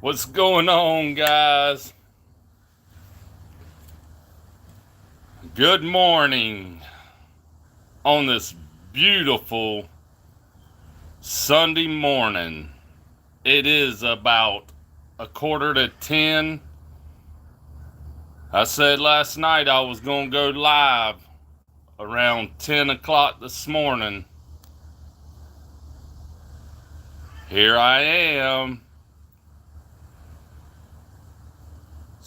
What's going on, guys? Good morning on this beautiful Sunday morning. It is about 9:45. I said last night I was going to go live around 10 o'clock this morning. Here I am.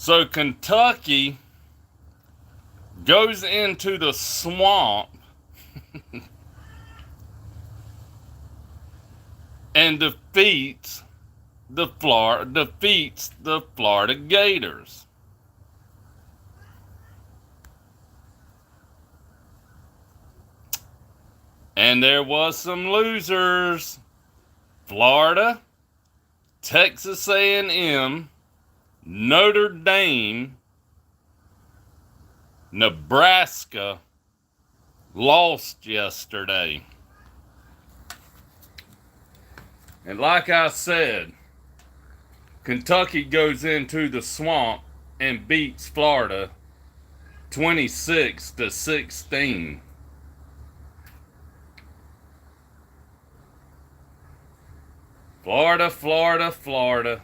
So Kentucky goes into the swamp and defeats the Florida Gators. And there was some losers. Florida, Texas A&M, Notre Dame, Nebraska lost yesterday. And like I said, Kentucky goes into the swamp and beats Florida 26-16. Florida.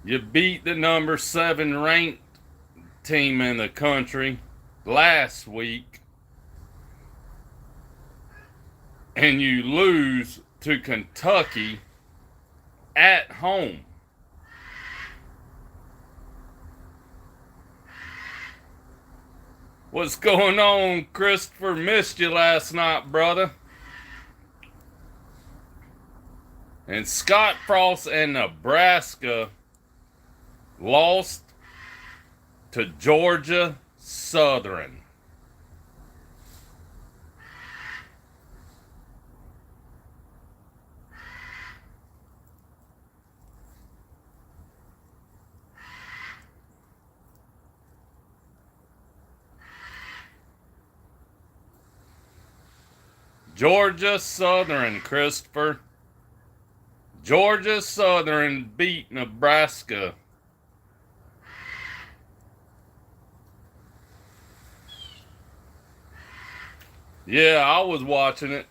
You beat the number 7 ranked team in the country last week, and you lose to Kentucky at home. What's going on, Christopher? Missed you last night, brother. And Scott Frost and Nebraska lost to Georgia Southern. Georgia Southern, Christopher. Georgia Southern beat Nebraska. Yeah, I was watching it.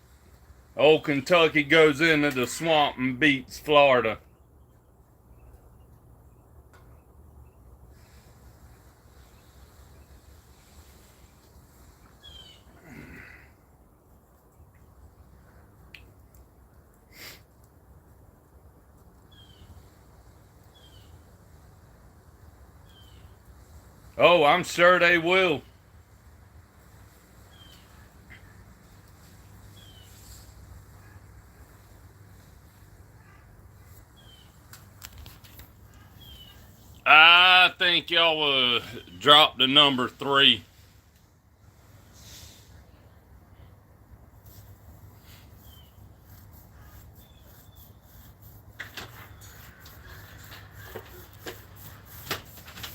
Old Kentucky goes into the swamp and beats Florida. Oh, I'm sure they will. I think y'all will drop the number 3.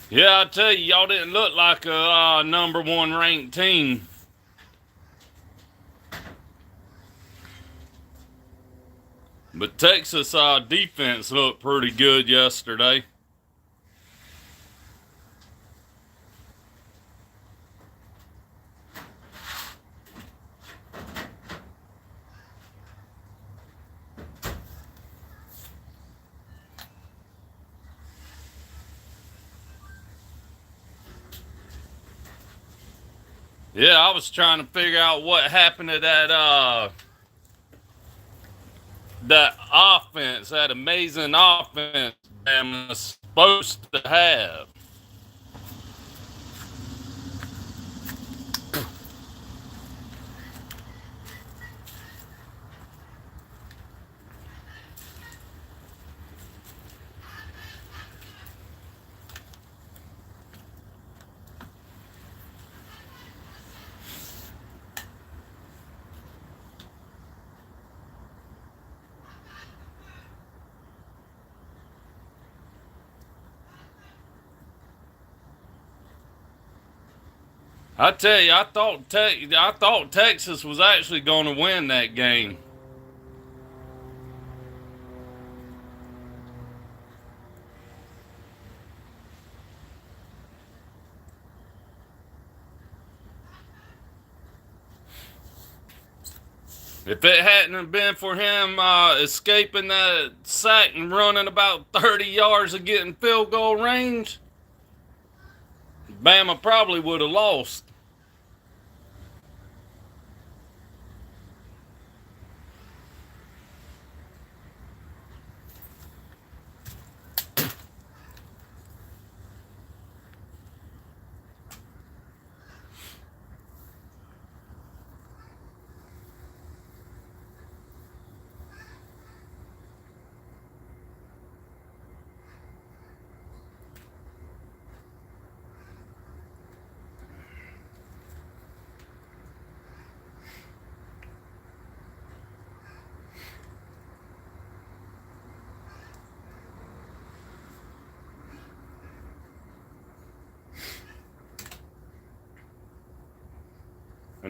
Yeah, I tell you, y'all didn't look like a number 1 ranked team. But Texas defense looked pretty good yesterday. Yeah, I was trying to figure out what happened to that offense, that amazing offense Bama was supposed to have. I tell you, I thought Texas was actually going to win that game. If it hadn't been for him escaping that sack and running about 30 yards of getting field goal range, Bama probably would have lost.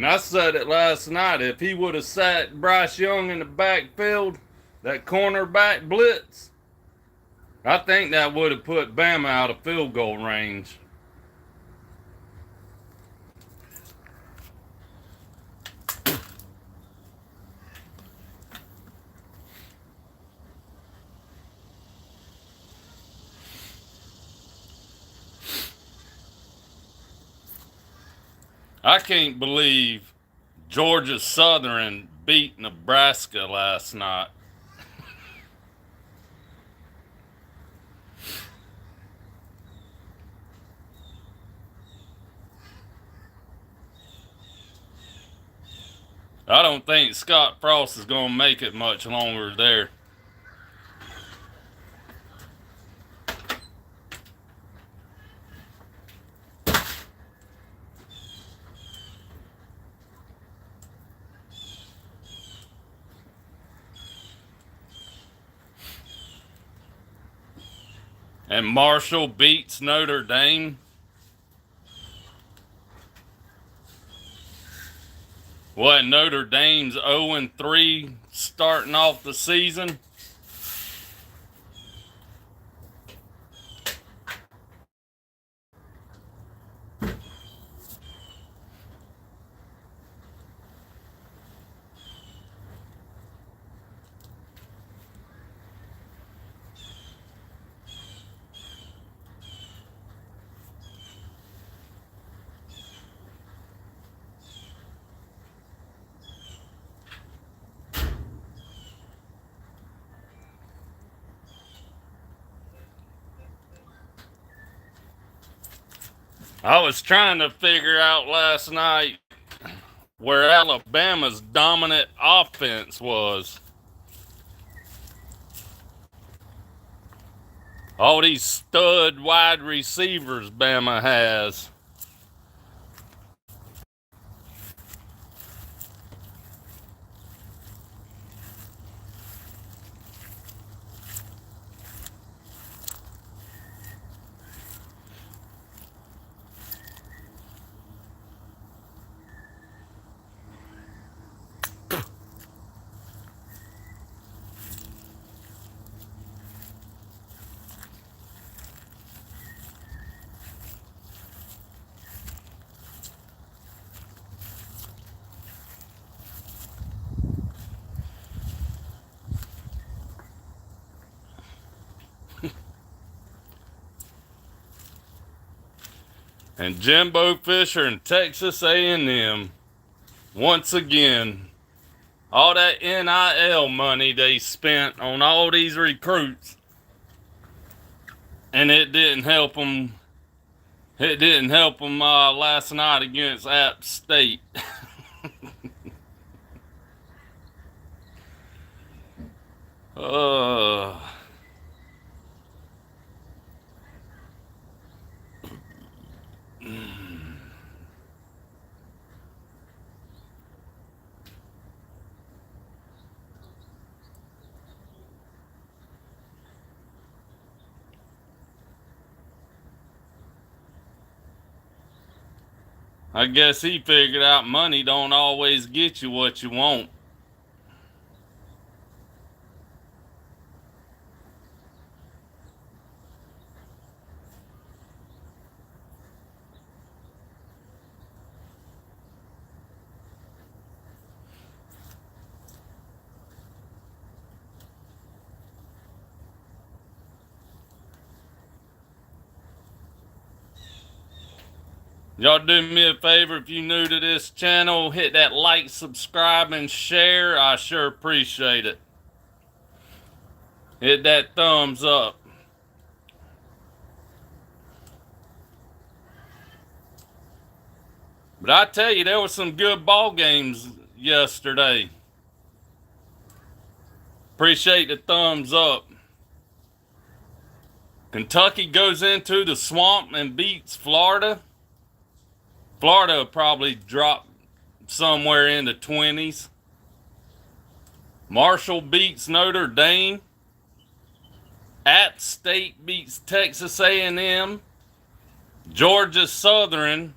And I said it last night, if he would have sat Bryce Young in the backfield, that cornerback blitz, I think that would have put Bama out of field goal range. I can't believe Georgia Southern beat Nebraska last night. I don't think Scott Frost is going to make it much longer there. And Marshall beats Notre Dame. What, Notre Dame's 0-3 starting off the season? I was trying to figure out last night where Alabama's dominant offense was. All these stud wide receivers Bama has. And Jimbo Fisher and Texas A&M, once again, all that NIL money they spent on all these recruits, and it didn't help them. It didn't help them last night against App State. uh, I guess he figured out money don't always get you what you want. Y'all do me a favor, if you're new to this channel, hit that like, subscribe, and share. I sure appreciate it. Hit that thumbs up. But I tell you, there was some good ball games yesterday. Appreciate the thumbs up. Kentucky goes into the swamp and beats Florida. Florida will probably drop somewhere in the 20s. Marshall beats Notre Dame. App State beats Texas A&M. Georgia Southern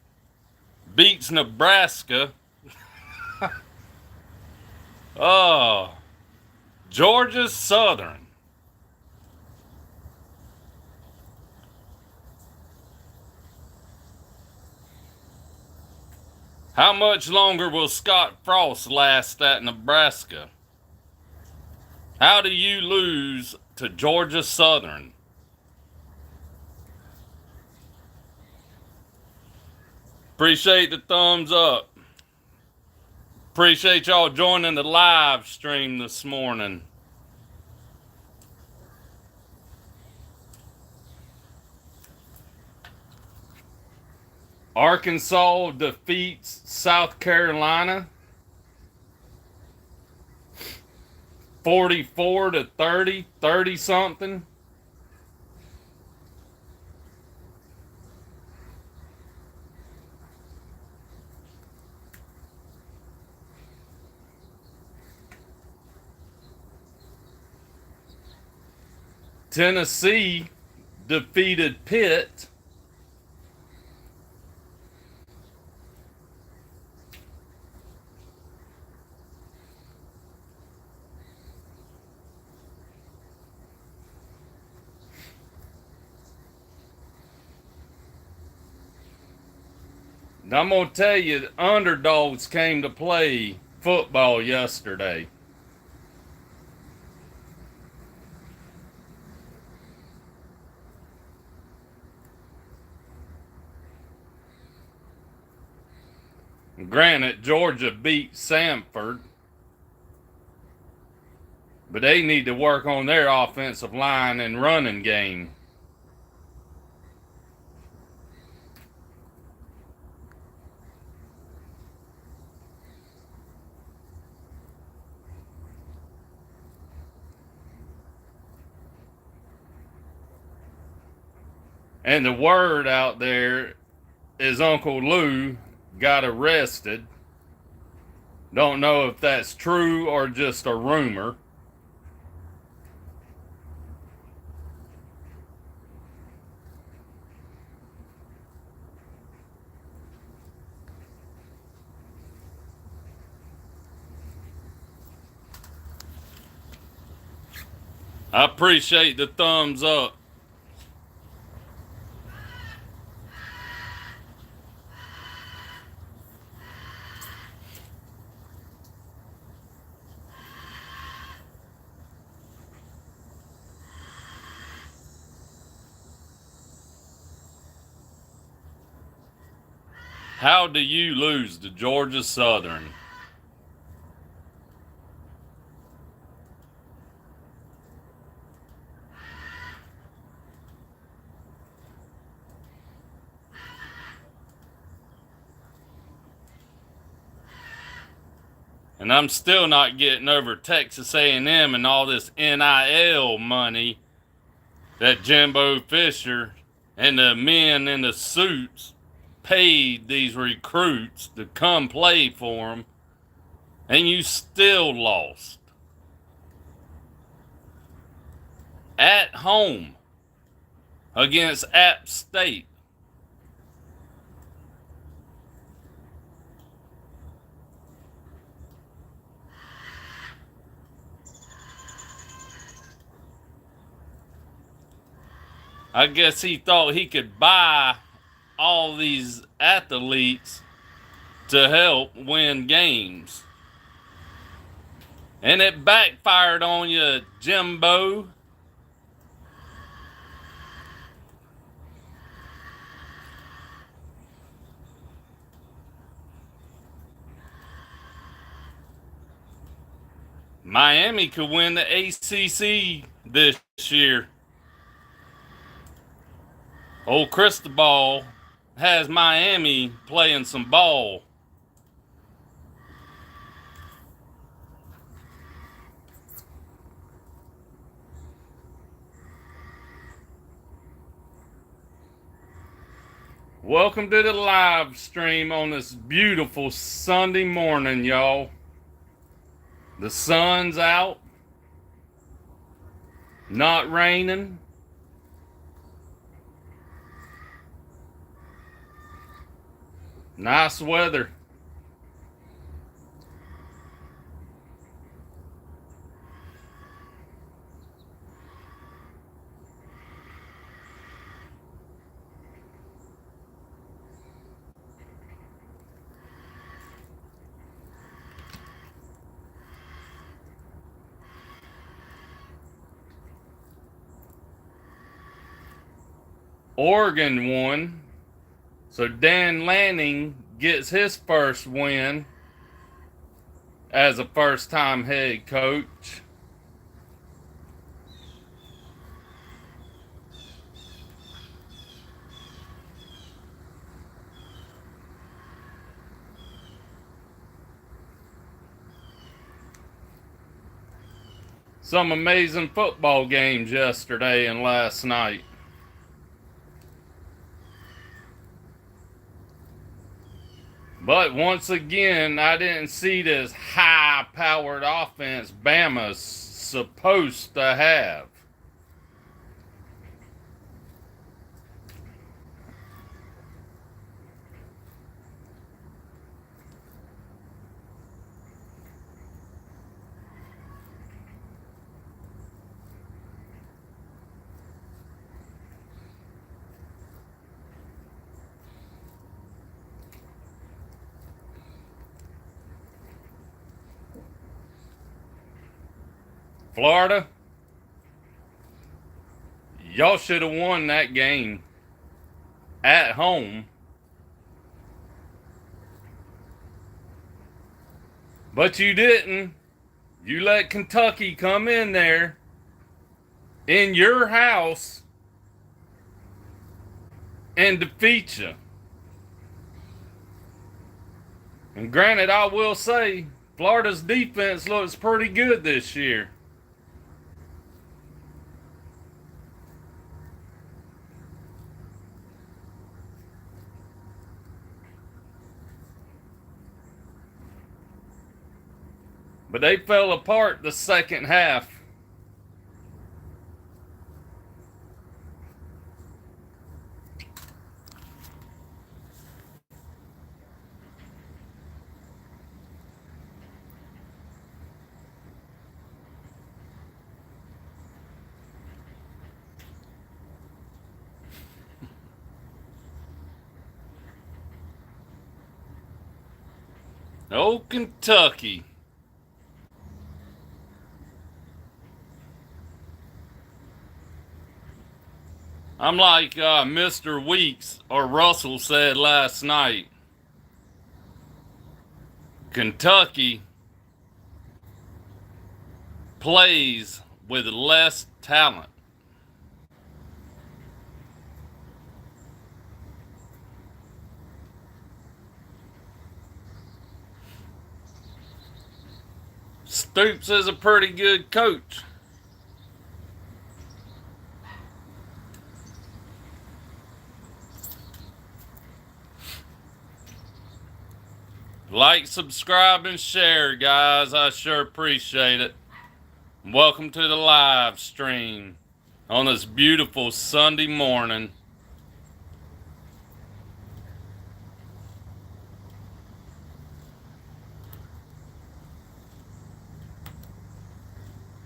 beats Nebraska. Oh, Georgia Southern. How much longer will Scott Frost last at Nebraska? How do you lose to Georgia Southern? Appreciate the thumbs up. Appreciate y'all joining the live stream this morning. Arkansas defeats South Carolina 44-30, 30-something. Tennessee defeated Pitt 'And I'm going to tell you, the underdogs came to play football yesterday. Granted, Georgia beat Samford, but they need to work on their offensive line and running game. And the word out there is Uncle Lou got arrested. Don't know if that's true or just a rumor. I appreciate the thumbs up. How do you lose to Georgia Southern? And I'm still not getting over Texas A&M and all this NIL money that Jimbo Fisher and the men in the suits paid these recruits to come play for them, and you still lost. At home against App State. I guess he thought he could buy all these athletes to help win games. And it backfired on you, Jimbo. Miami could win the ACC this year. Old Cristobal has Miami playing some ball. Welcome to the live stream on this beautiful Sunday morning, y'all. The sun's out. Not raining. Nice weather. Oregon won. So Dan Lanning gets his first win as a first-time head coach. Some amazing football games yesterday and last night. But once again, I didn't see this high-powered offense Bama's supposed to have. Florida, y'all should have won that game at home. But you didn't. You let Kentucky come in there in your house and defeat you. And granted, I will say, Florida's defense looks pretty good this year. But they fell apart the second half. Oh, Kentucky. I'm like Mr. Weeks or Russell said last night. Kentucky plays with less talent. Stoops is a pretty good coach. Like, subscribe, and share, guys. I sure appreciate it. Welcome to the live stream on this beautiful Sunday morning.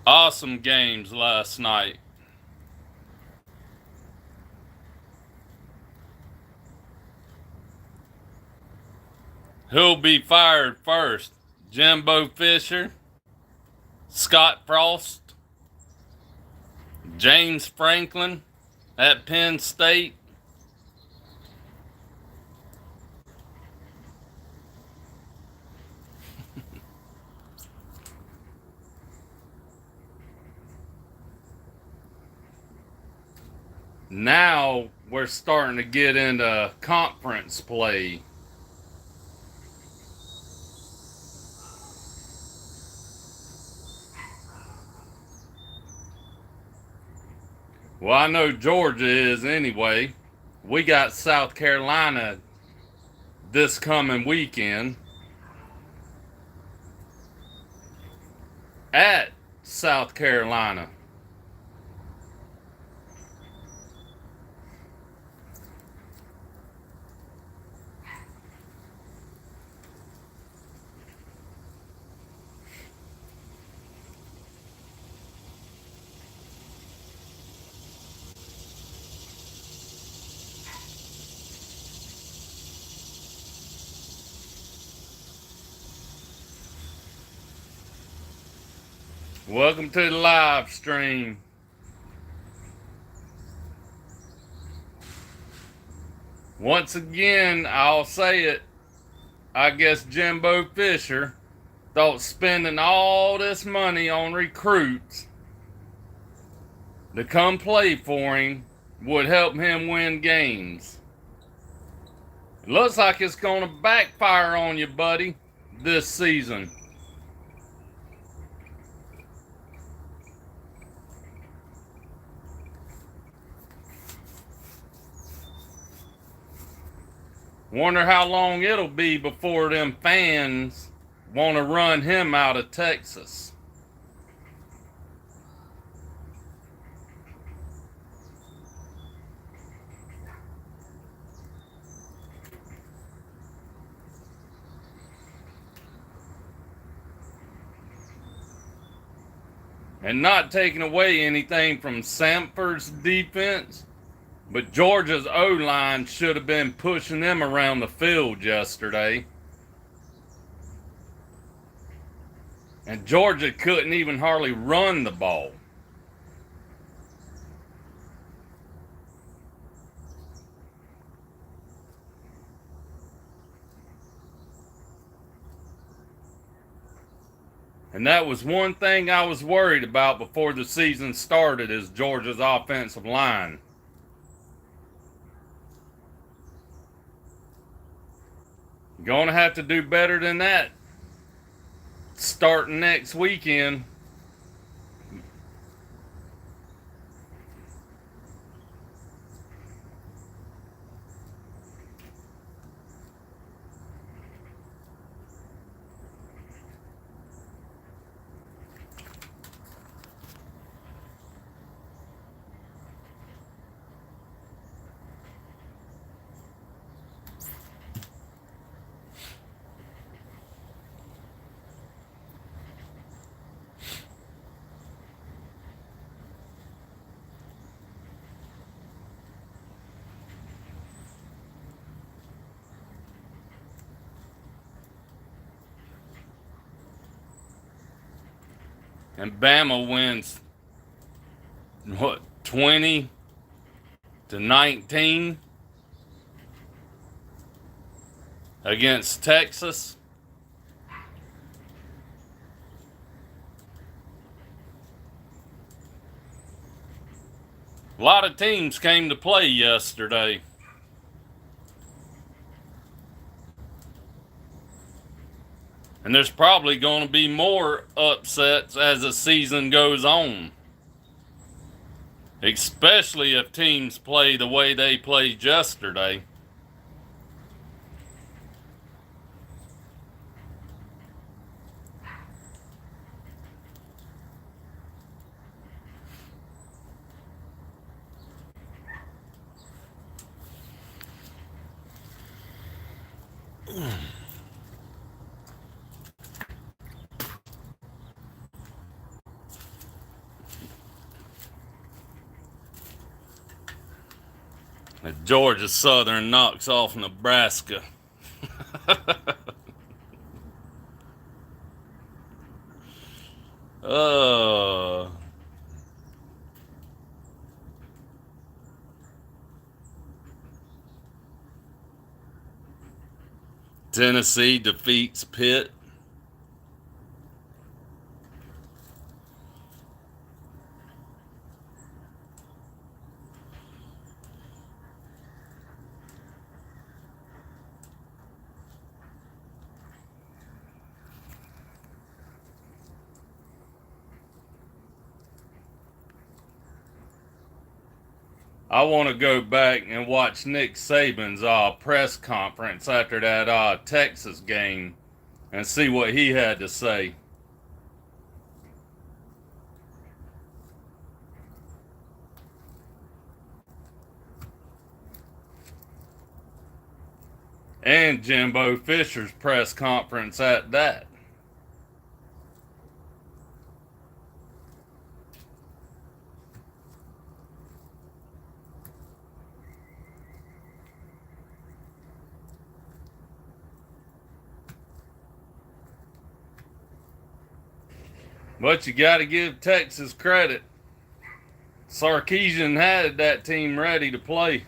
Awesome games last night. Who'll be fired first? Jimbo Fisher, Scott Frost, James Franklin at Penn State? Now we're starting to get into conference play. Well, I know Georgia is anyway. We got South Carolina this coming weekend at South Carolina. Welcome to the live stream. Once again, I'll say it. I guess Jimbo Fisher thought spending all this money on recruits to come play for him would help him win games. It looks like it's going to backfire on you, buddy, this season. Wonder how long it'll be before them fans want to run him out of Texas. And not taking away anything from Samford's defense, but Georgia's O-line should have been pushing them around the field yesterday. And Georgia couldn't even hardly run the ball. And that was one thing I was worried about before the season started, is Georgia's offensive line. Going to have to do better than that starting next weekend. And Bama wins, what, 20-19 against Texas. A lot of teams came to play yesterday. And there's probably going to be more upsets as the season goes on. Especially if teams play the way they played yesterday. Georgia Southern knocks off Nebraska. Tennessee defeats Pitt. I want to go back and watch Nick Saban's press conference after that Texas game and see what he had to say. And Jimbo Fisher's press conference at that. But you got to give Texas credit. Sarkisian had that team ready to play.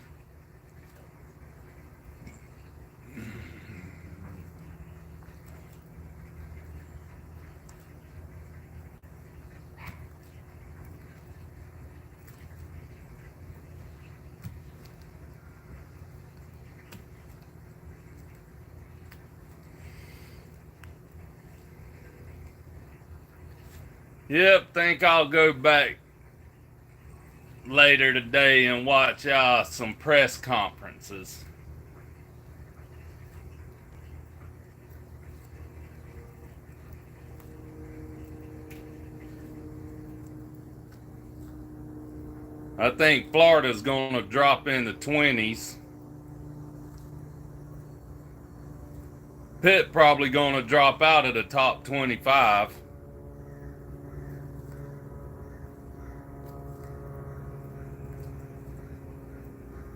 Yep, think I'll go back later today and watch some press conferences. I think Florida's going to drop in the 20s. Pitt probably going to drop out of the top 25.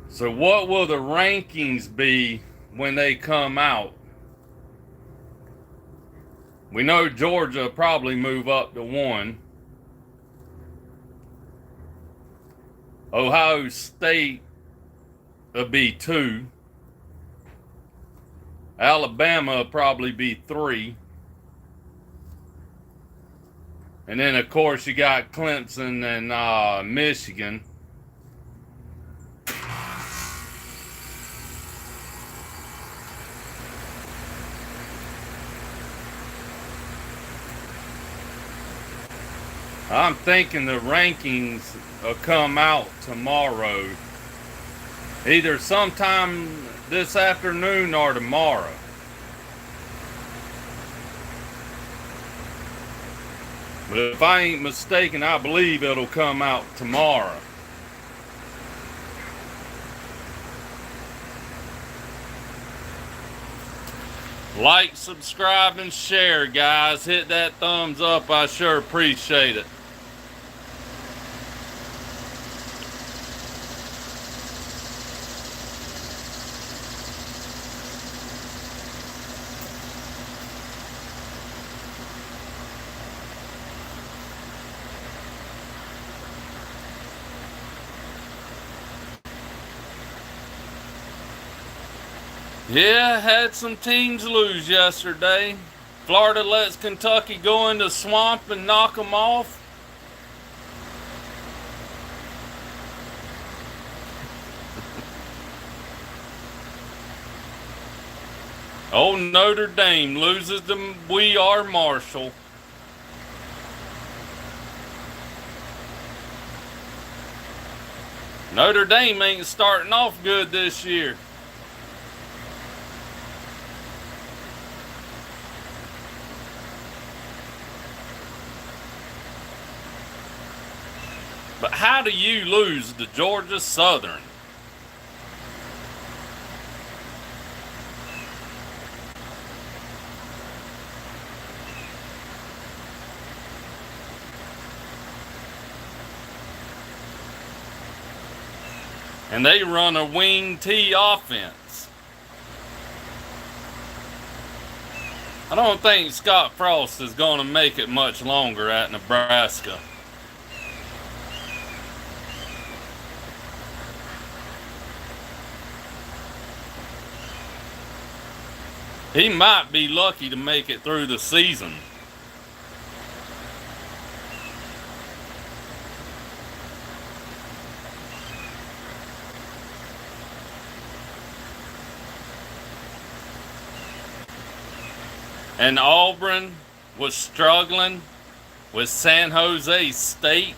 So what will the rankings be when they come out? We know Georgia will probably move up to 1. Ohio State will be 2. Alabama will probably be 3. And then, of course, you got Clemson and Michigan. I'm thinking the rankings will come out tomorrow. Either sometime this afternoon or tomorrow. But if I ain't mistaken, I believe it'll come out tomorrow. Like, subscribe, and share, guys. Hit that thumbs up. I sure appreciate it. Yeah, had some teams lose yesterday. Florida lets Kentucky go in the swamp and knock them off. Oh, Notre Dame loses to We Are Marshall. Notre Dame ain't starting off good this year. But how do you lose to Georgia Southern? And they run a wing T offense. I don't think Scott Frost is going to make it much longer at Nebraska. He might be lucky to make it through the season. And Auburn was struggling with San Jose State.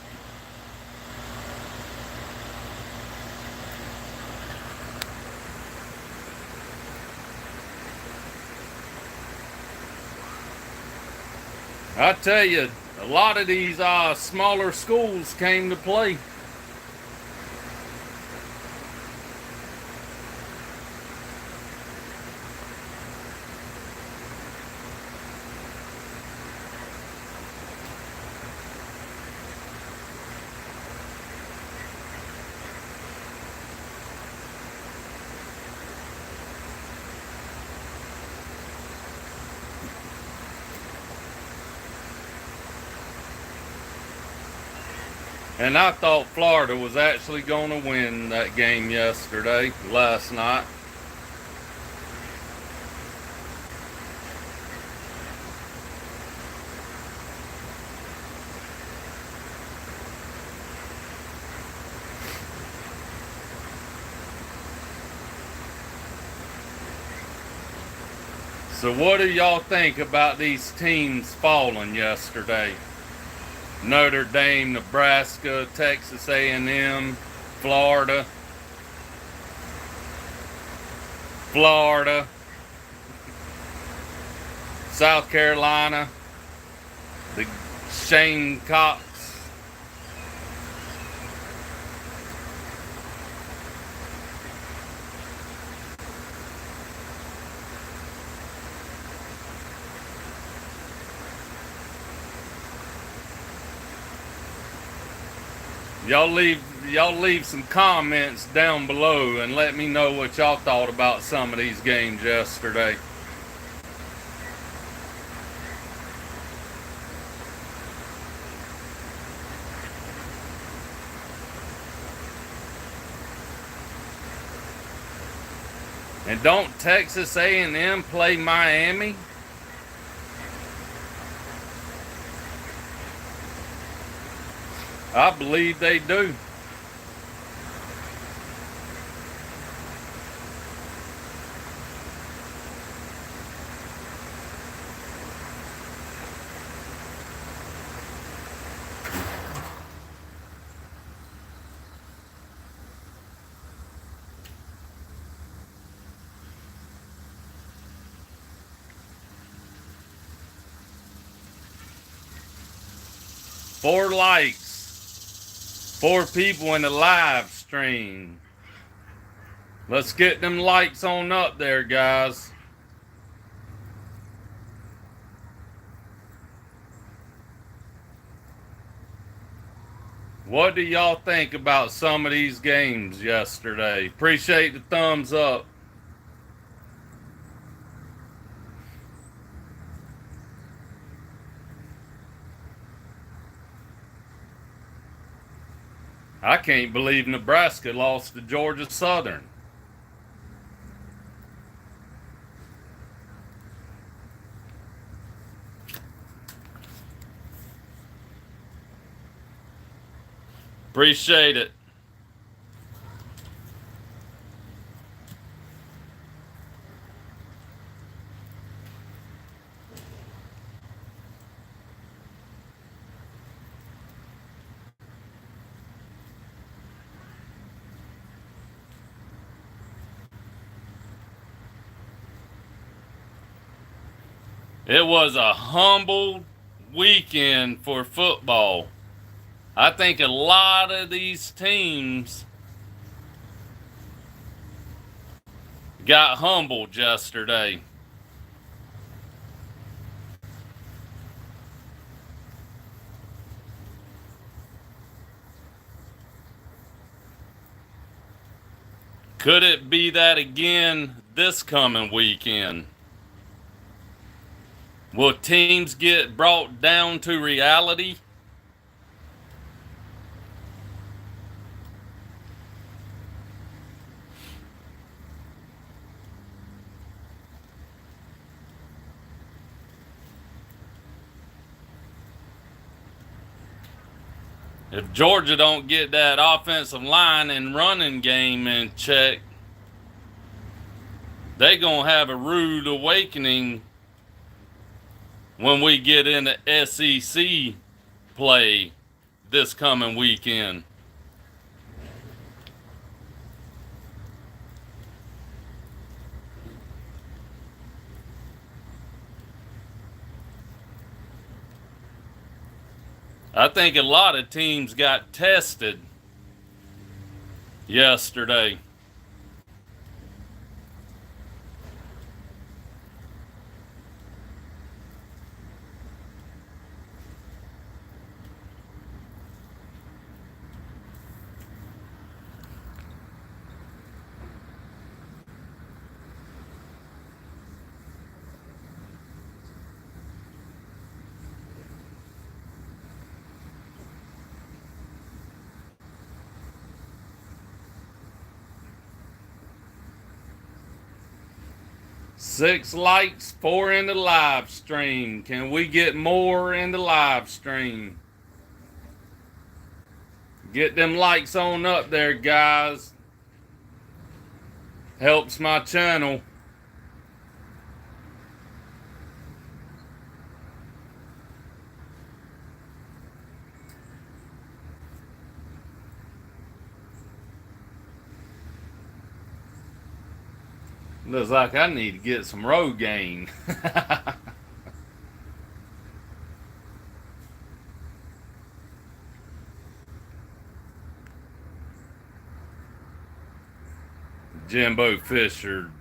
I tell you, a lot of these smaller schools came to play. And I thought Florida was actually going to win that game last night. So what do y'all think about these teams falling yesterday? Notre Dame, Nebraska, Texas A&M, Florida, South Carolina, the Shane Cox. Y'all leave some comments down below and let me know what y'all thought about some of these games yesterday. And don't Texas A&M play Miami? I believe they do. Four likes. 4 people in the live stream. Let's get them likes on up there, guys. What do y'all think about some of these games yesterday? Appreciate the thumbs up. I can't believe Nebraska lost to Georgia Southern. Appreciate it. It was a humble weekend for football. I think a lot of these teams got humbled yesterday. Could it be that again this coming weekend? Will teams get brought down to reality? If Georgia don't get that offensive line and running game in check, they gonna have a rude awakening when we get into SEC play this coming weekend. I think a lot of teams got tested yesterday. Six likes, 4 in the live stream. Can we get more in the live stream? Get them likes on up there, guys. Helps my channel. Looks like I need to get some Rogaine. Jimbo Fisher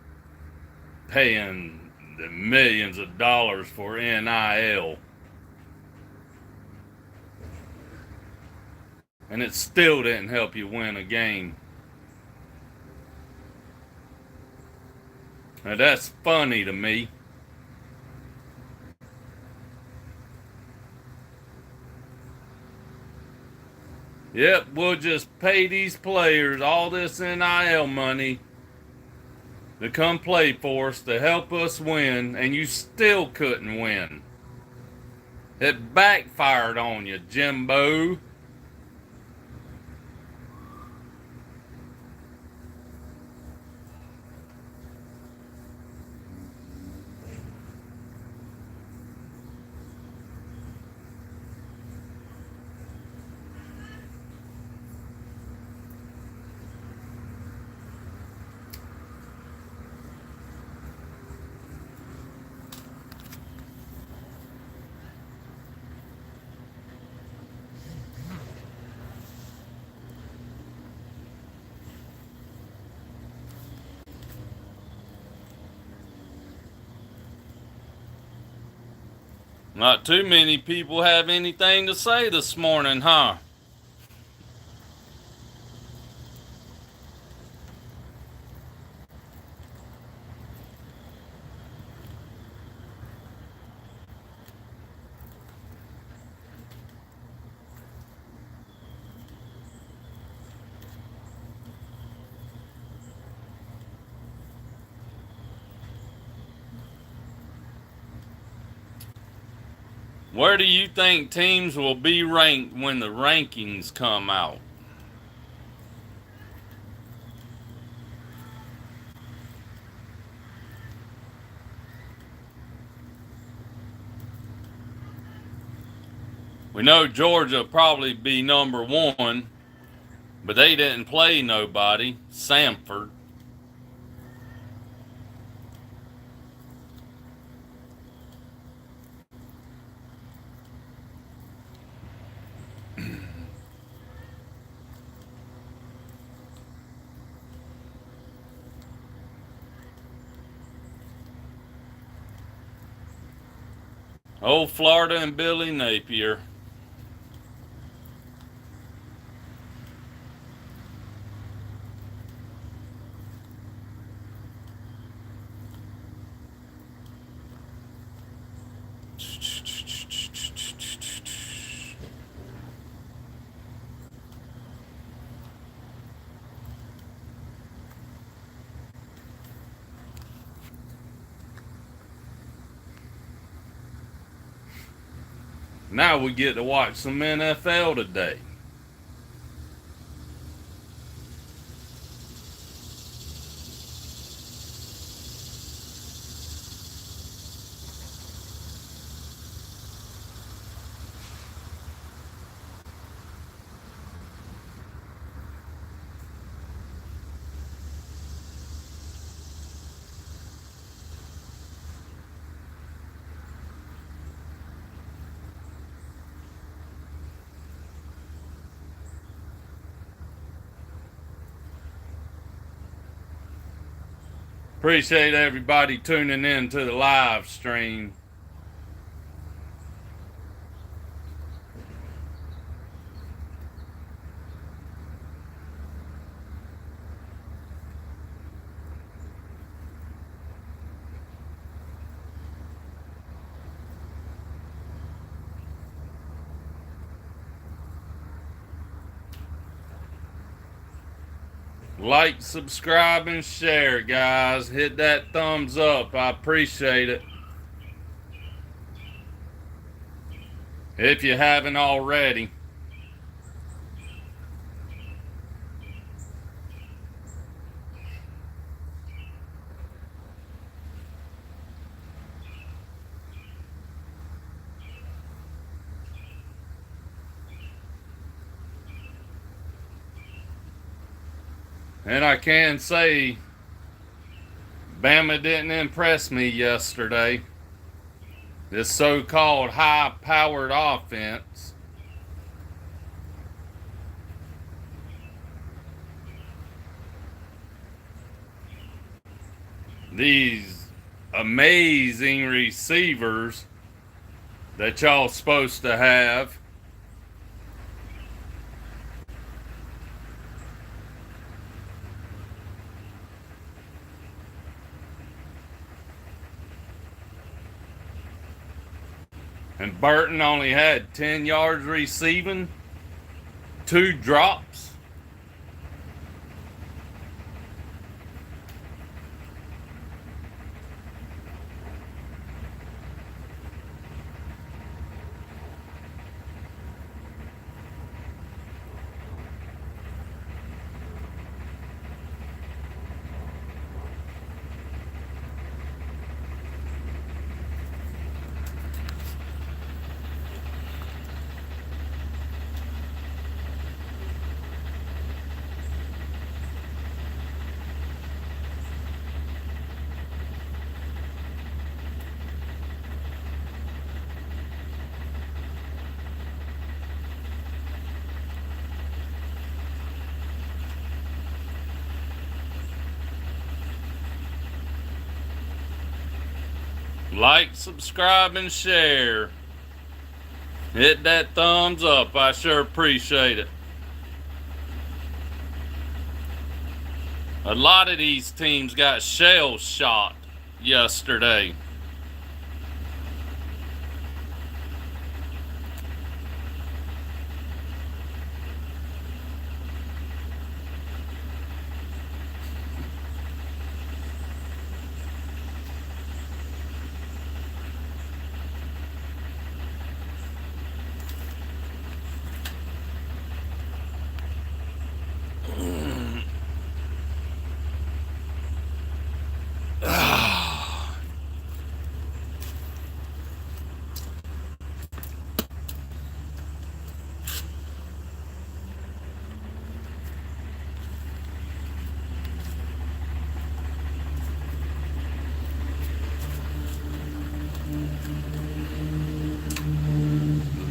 paying the millions of dollars for NIL. And it still didn't help you win a game. Now that's funny to me. Yep, we'll just pay these players all this NIL money to come play for us to help us win, and you still couldn't win. It backfired on you, Jimbo. Not too many people have anything to say this morning, huh? Where do you think teams will be ranked when the rankings come out? We know Georgia will probably be number 1, but they didn't play nobody. Samford. Old Florida and Billy Napier. Now we get to watch some NFL today. Appreciate everybody tuning in to the live stream. Like, subscribe, and share, guys. Hit that thumbs up. I appreciate it. If you haven't already. And I can say, Bama didn't impress me yesterday. This so-called high-powered offense. These amazing receivers that y'all supposed to have. And Burton only had 10 yards receiving, 2 drops. Like, subscribe, and share. Hit that thumbs up. I sure appreciate it. A lot of these teams got shell shot yesterday.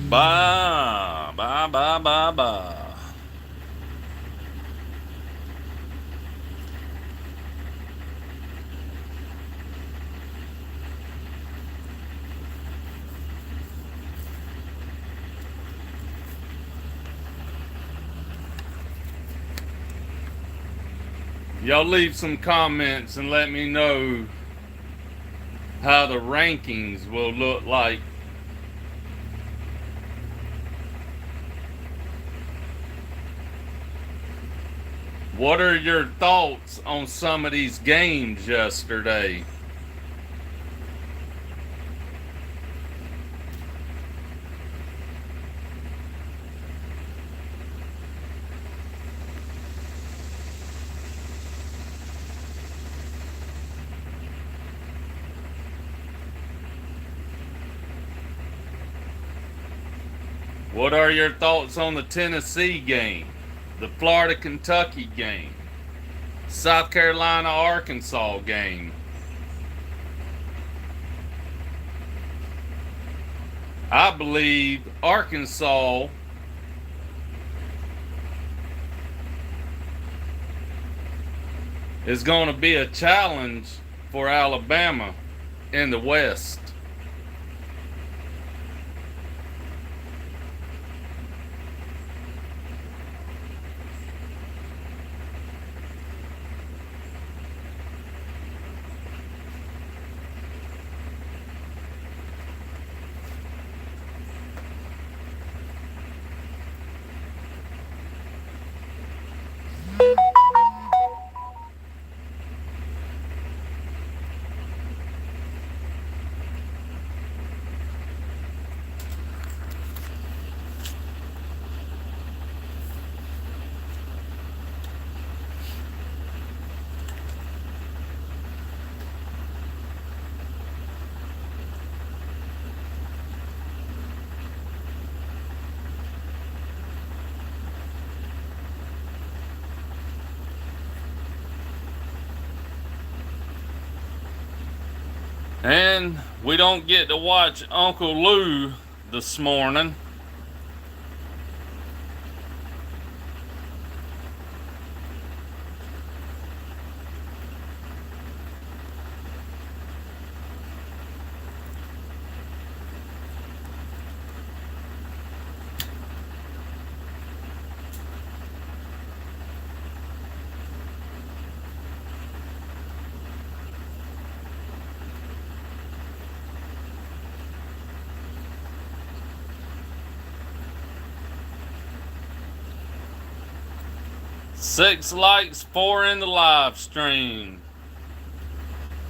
Bye, bye, bye, bye, bye. Y'all leave some comments and let me know how the rankings will look like. What are your thoughts on some of these games yesterday? What are your thoughts on the Tennessee game? The Florida-Kentucky game, South Carolina-Arkansas game. I believe Arkansas is going to be a challenge for Alabama in the West. And we don't get to watch Uncle Lou this morning. Six likes, 4 in the live stream.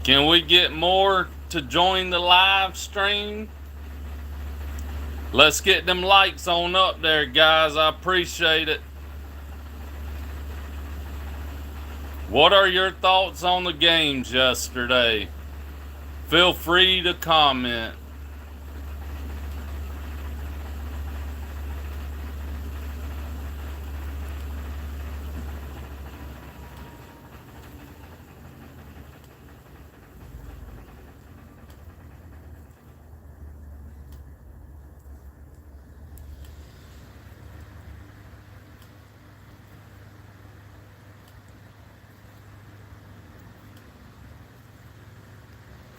Can we get more to join the live stream? Let's get them likes on up there, guys. I appreciate it. What are your thoughts on the games yesterday? Feel free to comment.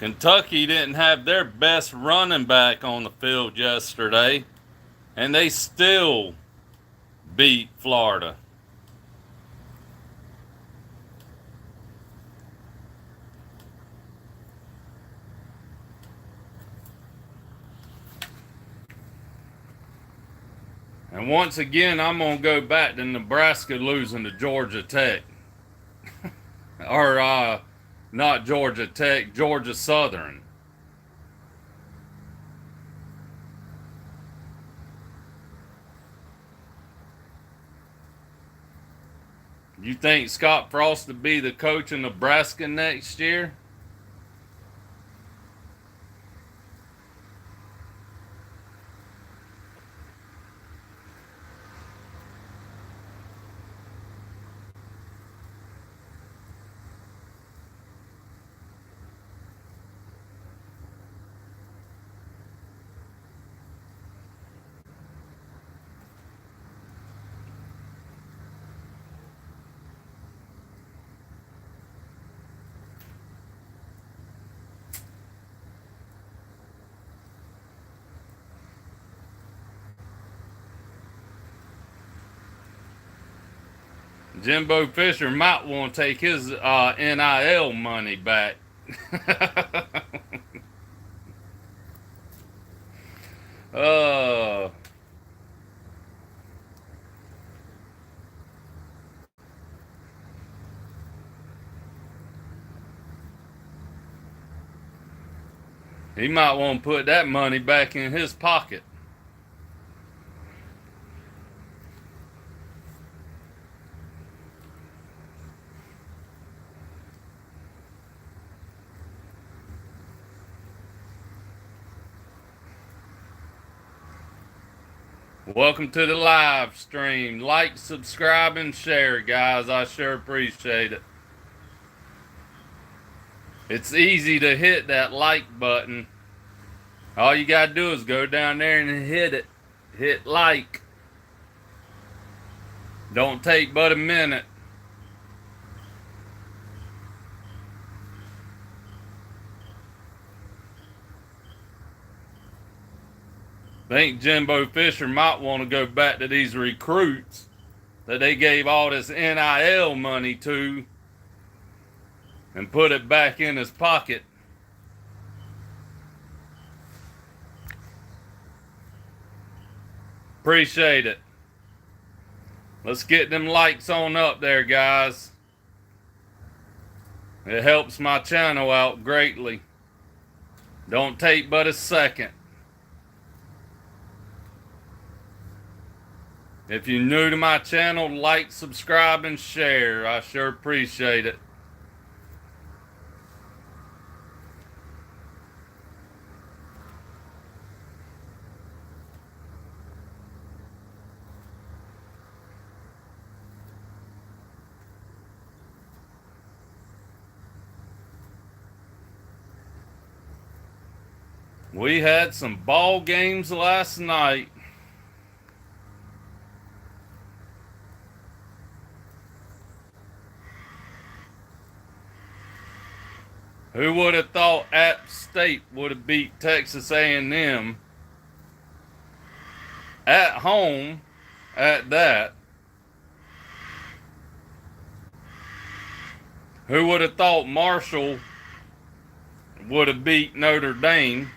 Kentucky didn't have their best running back on the field yesterday, and they still beat Florida. And once again, I'm going to go back to Nebraska losing to Georgia Tech. Or, not Georgia Tech, Georgia Southern. You think Scott Frost will be the coach in Nebraska next year? Jimbo Fisher might want to take his NIL money back. uh, he might want to put that money back in his pocket. Welcome to the live stream. Like, subscribe, and share, guys. I sure appreciate it. It's easy to hit that like button. All you gotta do is go down there and hit it. Hit like. Don't take but a minute. think Jimbo Fisher might want to go back to these recruits that they gave all this NIL money to and put it back in his pocket. Appreciate it. Let's get them likes on up there, guys. It helps my channel out greatly. Don't take but a second. If you're new to my channel, like, subscribe, and share. I sure appreciate it. We had some ball games last night. Who would have thought App State would have beat Texas A&M at home at that? Who would have thought Marshall would have beat Notre Dame?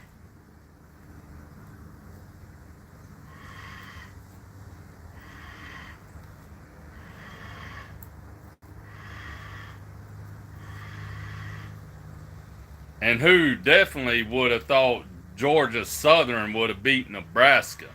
And who definitely would have thought Georgia Southern would have beat Nebraska?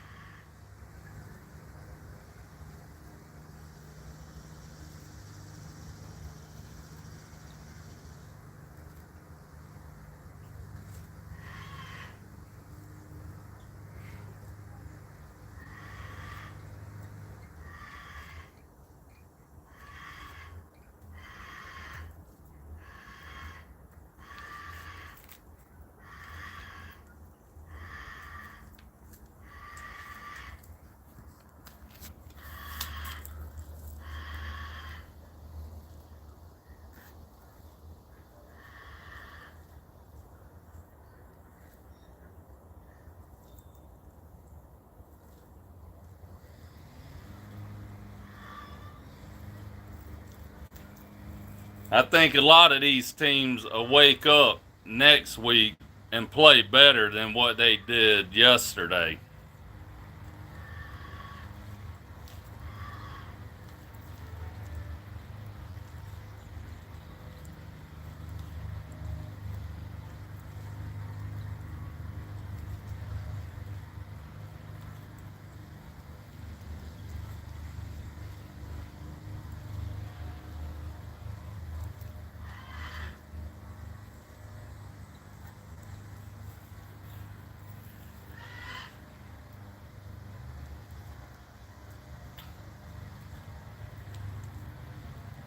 I think a lot of these teams will wake up next week and play better than what they did yesterday.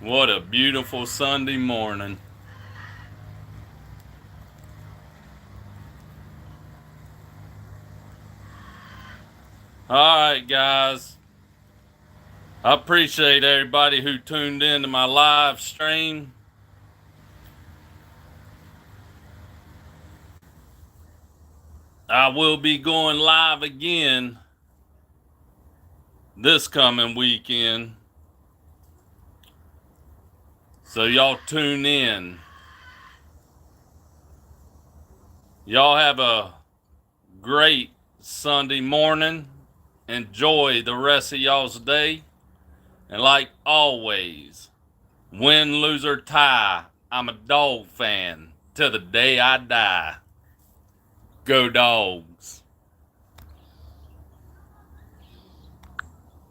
What a beautiful Sunday morning. Alright, guys. I appreciate everybody who tuned in to my live stream. I will be going live again this coming weekend. So y'all tune in. Y'all have a great Sunday morning. Enjoy the rest of y'all's day. And like always, win, lose, or tie, I'm a dog fan till the day I die. Go Dogs.